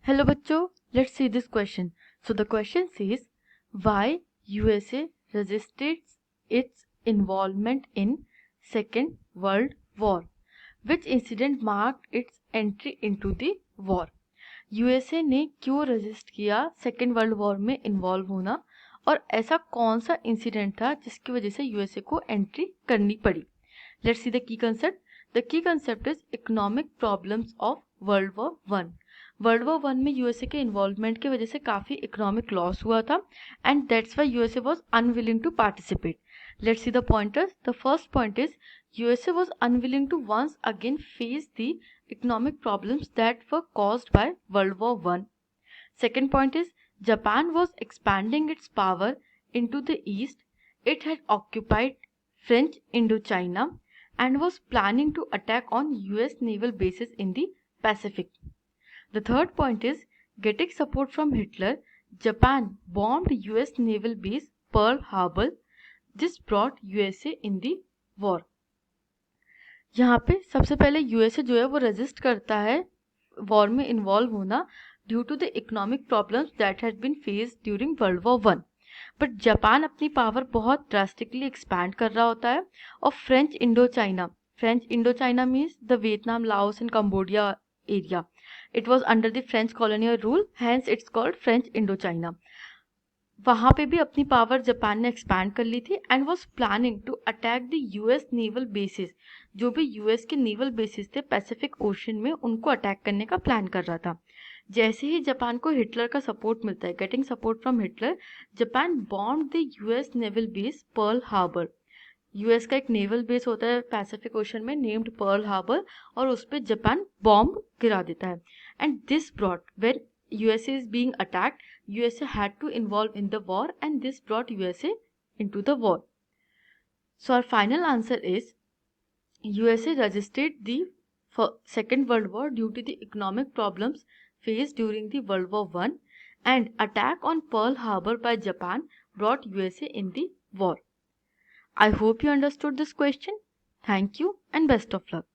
Hello bachcho, let's see this question. So the question says, why USA resisted its involvement in Second World War? Which incident marked its entry into the war? USA ने क्यों resist किया second world war में involve होना और ऐसा कौन सा incident था जिसकी वजह से यूएसए को एंट्री करनी पड़ी? Let's see the key concept. The key concept is economic problems of world war one. World war one में यूएसए के इन्वॉल्वमेंट की वजह से काफ़ी इकोनॉमिक लॉस हुआ था and that's why USA was unwilling to participate. Let's see the pointers. The first point is USA was unwilling to once again face the economic problems that were caused by World War I. Second point is Japan was expanding its power into the east. It had occupied French Indochina and was planning to attack on US naval bases in the Pacific. The third point is getting support from Hitler. Japan bombed US naval base Pearl Harbor. This brought USA in the war. यहाँ पे सबसे पहले USA जो है वो resist करता है war में इन्वॉल्व होना due to the economic problems that had been faced during world war one. But Japan अपनी पावर बहुत ड्रास्टिकली एक्सपैंड कर रहा होता है और French Indochina means the Vietnam, Laos and Cambodia area. It was under the French colonial rule, hence it's called French Indochina. वहाँ पे भी अपनी पावर जापान ने एक्सपैंड कर ली थी and was planning to attack the US naval bases. जो भी यूएस के नेवल बेसिस थे पैसिफिक ओशन में, उनको अटैक करने का प्लान कर रहा था. जैसे ही जापान को हिटलर का सपोर्ट मिलता है, getting support from Hitler, Japan bomb the US naval base Pearl Harbor. US का एक नेवल बेस होता है पैसिफिक ओशन में नेम्ड पर्ल हार्बर और उस पर जापान बॉम्ब गिरा देता है. And this brought when USA is being attacked, USA had to involve in the war and this brought USA into the war. So our final answer is USA resisted the Second World War due to the economic problems faced during the World War I and attack on Pearl Harbor by Japan brought USA in the war. I hope you understood this question. Thank you and best of luck.